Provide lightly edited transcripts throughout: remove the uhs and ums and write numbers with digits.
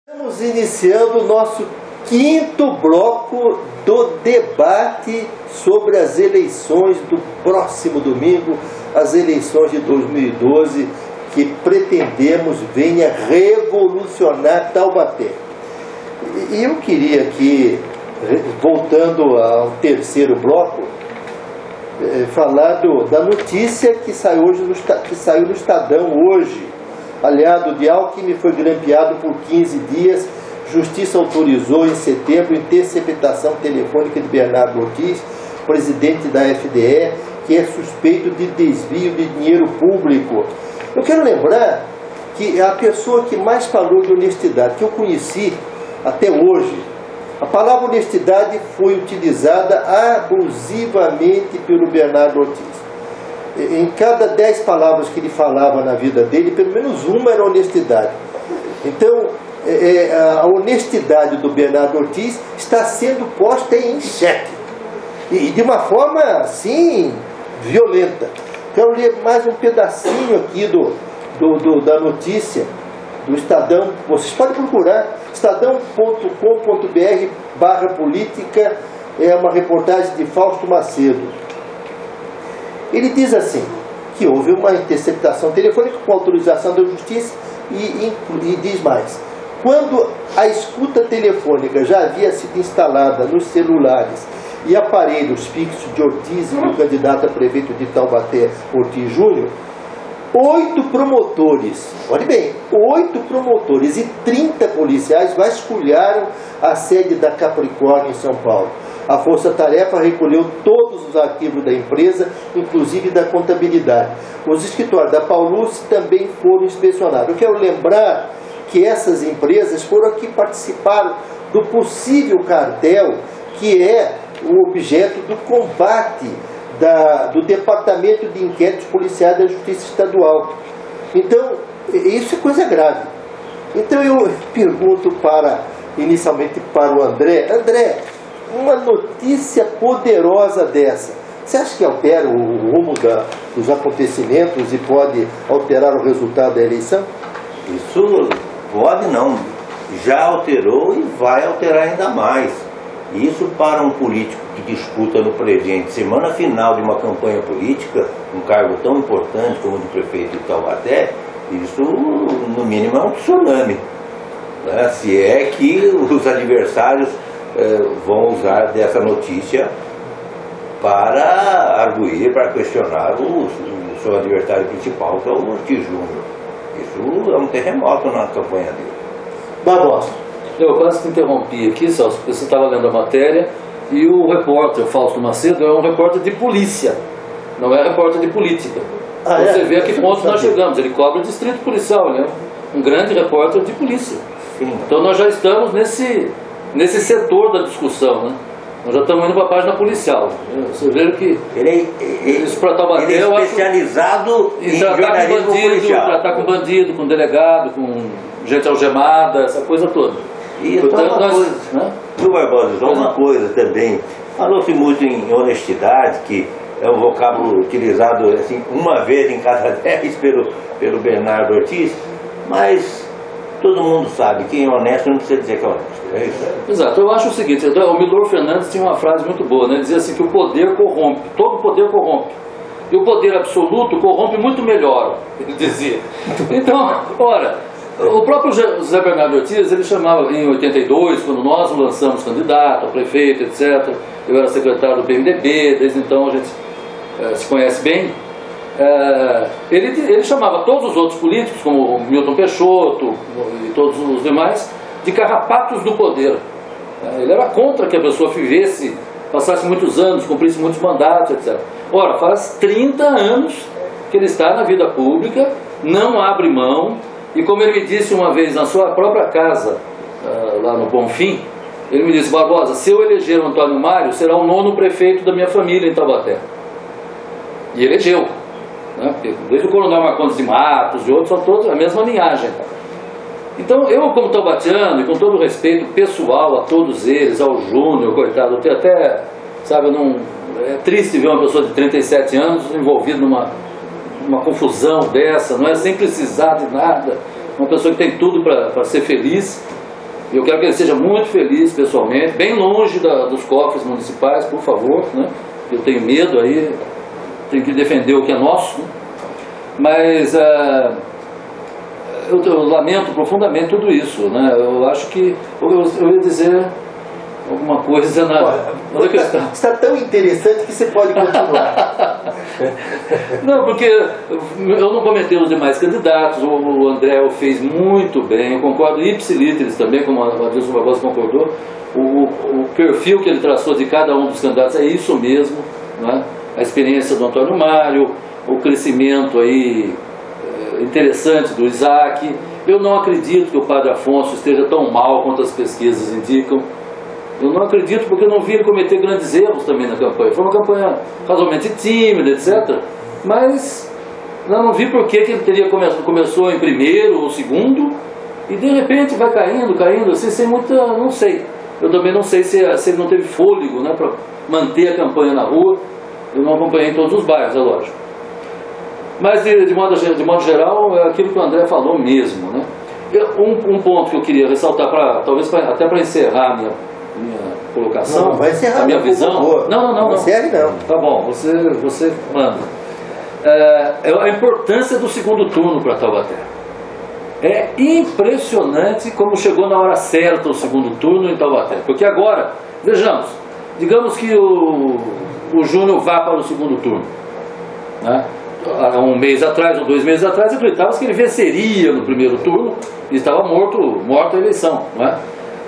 Estamos iniciando o nosso quinto bloco do debate sobre as eleições do próximo domingo, as eleições de 2012, que pretendemos venha revolucionar Taubaté. E eu queria aqui, voltando ao terceiro bloco, falar da notícia que saiu no Estadão hoje. Aliado de Alckmin foi grampeado por 15 dias. Justiça autorizou em setembro interceptação telefônica de Bernardo Ortiz, presidente da FDE, que é suspeito de desvio de dinheiro público. Eu quero lembrar que a pessoa que mais falou de honestidade, que eu conheci até hoje, a palavra honestidade foi utilizada abusivamente pelo Bernardo Ortiz. Em cada 10 palavras que ele falava na vida dele, pelo menos uma era honestidade. Então, a honestidade do Bernardo Ortiz está sendo posta em xeque. E de uma forma, assim, violenta. Quero ler mais um pedacinho aqui da notícia do Estadão. Vocês podem procurar, estadão.com.br/política, é uma reportagem de Fausto Macedo. Ele diz assim, que houve uma interceptação telefônica com autorização da Justiça e diz mais. Quando a escuta telefônica já havia sido instalada nos celulares e aparelhos fixos de Ortiz e do candidato a prefeito de Taubaté, Ortiz Júnior, 8 promotores, olhe bem, 8 promotores e 30 policiais vasculharam a sede da Capricórnio em São Paulo. A Força Tarefa recolheu todos os arquivos da empresa, inclusive da contabilidade. Os escritórios da Paulus também foram inspecionados. Eu quero lembrar que essas empresas foram as que participaram do possível cartel, que é o objeto do combate do Departamento de Inquéritos Policiais da Justiça Estadual. Então, isso é coisa grave. Então eu pergunto inicialmente para o André. André, uma notícia poderosa dessa, você acha que altera o rumo dos acontecimentos e pode alterar o resultado da eleição? Isso pode não, já alterou e vai alterar ainda mais. Isso para um político que disputa no presente, semana final de uma campanha política, um cargo tão importante como o de prefeito de Taubaté, isso no mínimo é um tsunami, né? Se é que os adversários vão usar dessa notícia para arguir, para questionar o seu adversário principal, que é o Ortiz Júnior. Isso é um terremoto na campanha dele. Barbosa. Eu quase te interrompi aqui, Celso, porque você estava lendo a matéria e o repórter Fausto Macedo é um repórter de polícia, não é repórter de política. Você vê a que ponto nós chegamos. Ele cobre o distrito policial, ele é um grande repórter de polícia. Sim. Então nós já estamos nesse setor da discussão, né? Nós já estamos indo para a página policial. Vocês viram que isso para Taubaté, ele é especializado em jornalismo policial. Tratar com bandido, com delegado, com gente algemada, essa coisa toda. E portanto, viu, Barbosa, só uma coisa também. Falou-se muito em honestidade, que é um vocábulo utilizado assim, uma vez em cada 10 pelo Bernardo Ortiz, mas todo mundo sabe, quem é honesto não precisa dizer que é honesto. É isso. Exato, eu acho o seguinte, o Milor Fernandes tinha uma frase muito boa, né? Ele dizia assim que o poder corrompe, todo poder corrompe. E o poder absoluto corrompe muito melhor, ele dizia. Então, ora, o próprio José Bernardo Ortiz, ele chamava em 82, quando nós o lançamos candidato a prefeito, etc. Eu era secretário do PMDB, desde então a gente se conhece bem. Ele chamava todos os outros políticos, como Milton Peixoto e todos os demais, de carrapatos do poder. Ele era contra que a pessoa vivesse, passasse muitos anos, cumprisse muitos mandatos, etc. Ora, faz 30 anos que ele está na vida pública, não abre mão, e como ele me disse uma vez na sua própria casa, lá no Bonfim, ele me disse: Barbosa, se eu eleger o Antônio Mário, será o 9º prefeito da minha família em Taubaté. E elegeu, né? Porque desde o Coronel Marcondes de Matos e outros, são todos a mesma linhagem. Então eu, como taubatiano, e com todo o respeito pessoal a todos eles, ao Júnior, coitado, eu tenho até, sabe, é triste ver uma pessoa de 37 anos envolvida numa confusão dessa, não é, sem precisar de nada, uma pessoa que tem tudo para ser feliz, Eu quero que ele seja muito feliz pessoalmente, bem longe dos cofres municipais, por favor, né? Eu tenho medo aí, tenho que defender o que é nosso, né? Mas eu lamento profundamente tudo isso, né? Eu acho que eu ia dizer alguma coisa está tão interessante que você pode continuar. Não, porque eu não comentei os demais candidatos. O André o fez muito bem, eu concordo ipsilíteres também, como a Adilson Barbosa concordou. O perfil que ele traçou de cada um dos candidatos é isso mesmo, né? A experiência do Antônio Mário, o crescimento aí interessante do Isaac. Eu não acredito que o Padre Afonso esteja tão mal quanto as pesquisas indicam. Eu não acredito porque eu não vi ele cometer grandes erros também na campanha. Foi uma campanha razoavelmente tímida, etc. Mas eu não vi por que ele teria começou em primeiro ou segundo e de repente vai caindo, assim, sem muita... não sei. Eu também não sei se ele não teve fôlego, né, para manter a campanha na rua. Eu não acompanhei em todos os bairros, é lógico. Mas de modo geral é aquilo que o André falou mesmo, né? Um ponto que eu queria ressaltar, talvez até para encerrar a minha colocação, não vai encerrar, a minha visão. Não. Encerre não. Tá bom, você manda. A importância do segundo turno para Taubaté. É impressionante como chegou na hora certa o segundo turno em Taubaté. Porque agora, vejamos, digamos que o Júnior vá para o segundo turno, né? Há um mês atrás ou 2 meses atrás acreditava-se que ele venceria no primeiro turno e estava morta a eleição, não é?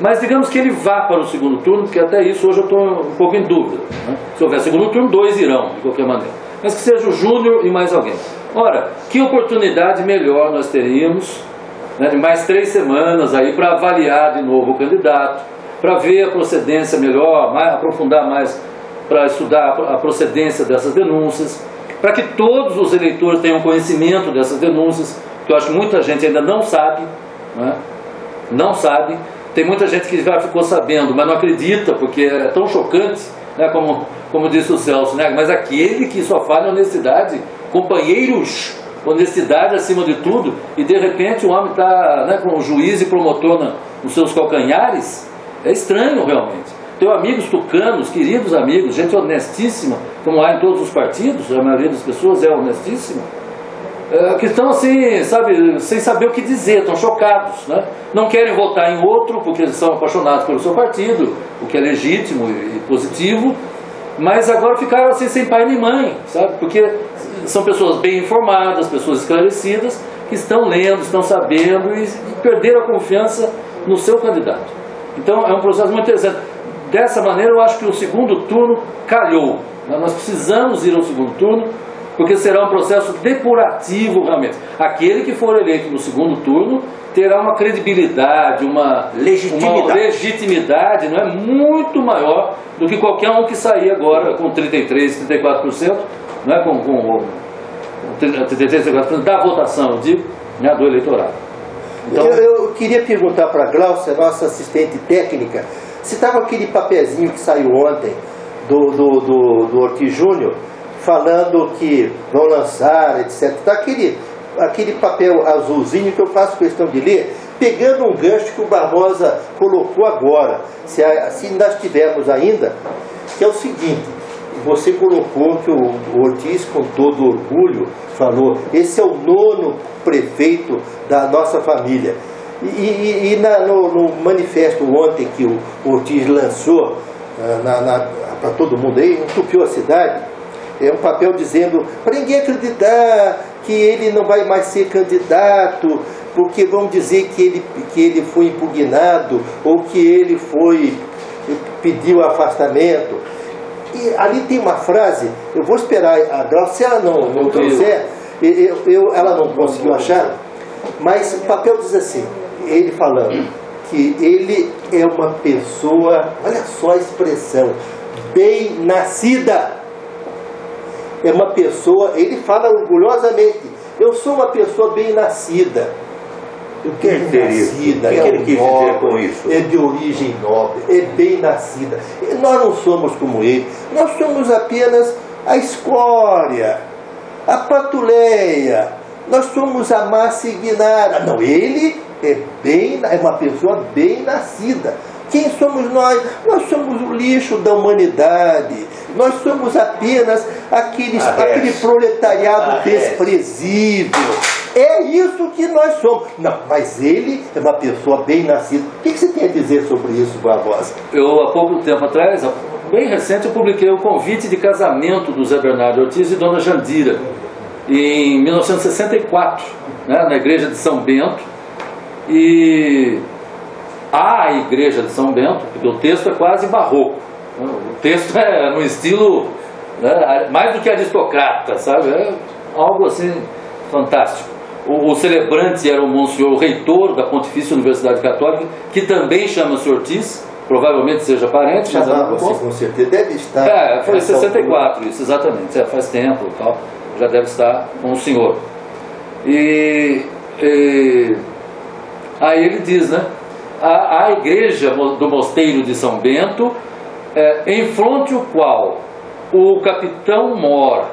Mas digamos que ele vá para o segundo turno, porque até isso hoje eu estou um pouco em dúvida, né? Se houver segundo turno, 2 irão, de qualquer maneira. Mas que seja o Júnior e mais alguém. Ora, que oportunidade melhor nós teríamos, né, de mais 3 semanas aí para avaliar de novo o candidato, para ver a procedência melhor, aprofundar mais, para estudar a procedência dessas denúncias, para que todos os eleitores tenham conhecimento dessas denúncias, que eu acho que muita gente ainda não sabe, né? Não sabe. Tem muita gente que já ficou sabendo, mas não acredita, porque é tão chocante, né? Como disse o Celso, né? Mas aquele que só fala em honestidade, companheiros, honestidade acima de tudo, e de repente o homem está, né, com o juiz e promotor nos seus calcanhares, é estranho realmente. Tenho amigos tucanos, queridos amigos, gente honestíssima, como há em todos os partidos, a maioria das pessoas é honestíssima, que estão assim, sabe, sem saber o que dizer, estão chocados, né? Não querem votar em outro porque eles são apaixonados pelo seu partido, o que é legítimo e positivo, mas agora ficaram assim sem pai nem mãe, sabe? Porque são pessoas bem informadas, pessoas esclarecidas, que estão lendo, estão sabendo e perderam a confiança no seu candidato. Então é um processo muito interessante. Dessa maneira eu acho que o segundo turno calhou. Nós precisamos ir ao segundo turno, porque será um processo depurativo realmente. Aquele que for eleito no segundo turno terá uma credibilidade, uma legitimidade, não é, muito maior do que qualquer um que sair agora com 33%, 34%, não é, com 33%, 34% da votação, eu digo, né, do eleitorado. Então, eu queria perguntar para a Glaucia, nossa assistente técnica, se estava aquele papezinho que saiu ontem do Ortiz Júnior, falando que vão lançar, etc. Tá aquele papel azulzinho que eu faço questão de ler, pegando um gancho que o Barbosa colocou agora, se nós tivermos ainda, que é o seguinte: você colocou que o Ortiz, com todo orgulho, falou, esse é o 9º prefeito da nossa família. No manifesto ontem que o Ortiz lançou para todo mundo aí, entupiu a cidade, é um papel dizendo para ninguém acreditar que ele não vai mais ser candidato, porque vão dizer que ele foi impugnado ou que ele pediu afastamento. E ali tem uma frase, eu vou esperar a Glaucia, se ela não trouxer, ela não conseguiu achar, mas o papel diz assim, ele falando que ele é uma pessoa, olha só a expressão, bem nascida. É uma pessoa, ele fala orgulhosamente, eu sou uma pessoa bem nascida. O que ele quis dizer com isso? É de origem nobre, é bem nascida. E nós não somos como ele, nós somos apenas a escória, a patuleia, nós somos a massa ignara. Não, ele é uma pessoa bem nascida. Quem somos nós? Nós somos o lixo da humanidade. Nós somos apenas aquele proletariado desprezível. É isso que nós somos. Não, mas ele é uma pessoa bem nascida. O que você tem a dizer sobre isso, Barbosa? Eu, há pouco tempo atrás, bem recente, eu publiquei o convite de casamento do Zé Bernardo Ortiz e Dona Jandira, em 1964, né, na igreja de São Bento. E a igreja de São Bento, porque o texto é quase barroco, né? O texto é no estilo, né, mais do que aristocrata, sabe? É algo assim fantástico. O celebrante era o Monsenhor, o reitor da Pontifícia Universidade Católica, que também chama-se Ortiz, provavelmente seja parente. Com certeza deve estar. Foi em 64, isso, exatamente, faz tempo e tal, já deve estar com o senhor. Aí ele diz, né? A igreja do Mosteiro de São Bento, em fronte ao qual o capitão Mor,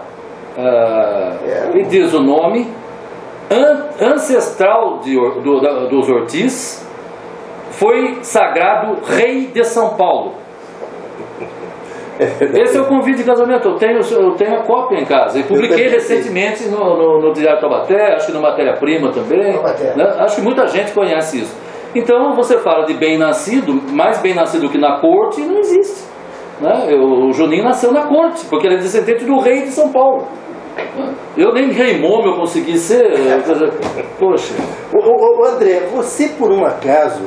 e diz o nome, ancestral dos Ortiz, foi sagrado rei de São Paulo. Esse é o convite de casamento. Eu tenho a cópia em casa. E publiquei recentemente no Diário Taubaté, acho que no Matéria-Prima também, né? Acho que muita gente conhece isso. Então você fala de bem-nascido, mais bem-nascido que na corte, não existe, né? O Juninho nasceu na corte, porque ele é descendente do rei de São Paulo. Eu nem rei Momo eu consegui ser. Poxa. André, você por um acaso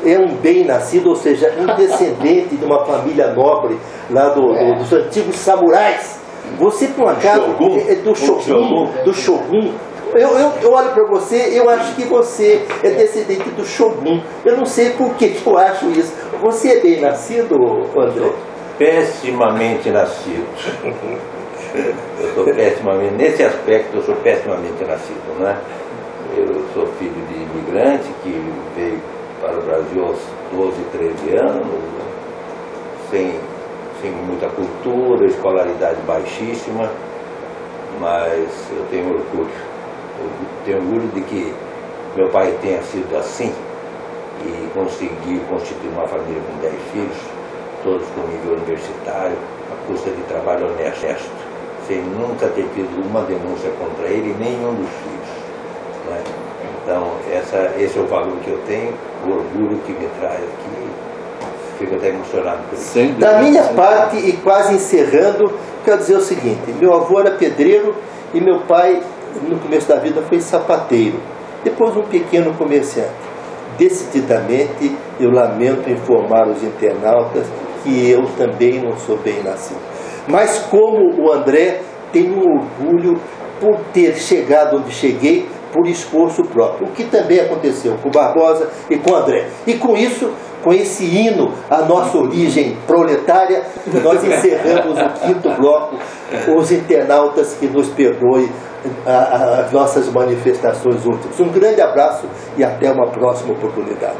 é um bem-nascido, ou seja, um descendente de uma família nobre lá dos antigos samurais? Você por um acaso é do Shogun? Eu olho para você, eu acho que você é descendente do Shogun. Eu não sei por que eu acho isso. Você é bem nascido, André? Pessimamente nascido. Eu sou pessimamente, nesse aspecto eu sou pessimamente nascido, né? Eu sou filho de imigrante que veio para o Brasil aos 12, 13 anos, sem muita cultura, escolaridade baixíssima, mas eu tenho orgulho. Eu tenho orgulho de que meu pai tenha sido assim e conseguiu constituir uma família com 10 filhos, todos com nível universitário, à custa de trabalho honesto, sem nunca ter tido uma denúncia contra ele e nenhum dos filhos, né? Então, esse é o valor que eu tenho, o orgulho que me traz aqui. Fico até emocionado por isso. Da minha parte, e quase encerrando, quero dizer o seguinte: meu avô era pedreiro e meu pai, no começo da vida, foi sapateiro, depois um pequeno comerciante. Decididamente, eu lamento informar os internautas que eu também não sou bem nascido. Mas como o André, tenho um orgulho por ter chegado onde cheguei por esforço próprio, o que também aconteceu com o Barbosa e com o André. E com isso, com esse hino à nossa origem proletária, nós encerramos o 5º bloco. Os internautas que nos perdoem as nossas manifestações últimas. Um grande abraço e até uma próxima oportunidade.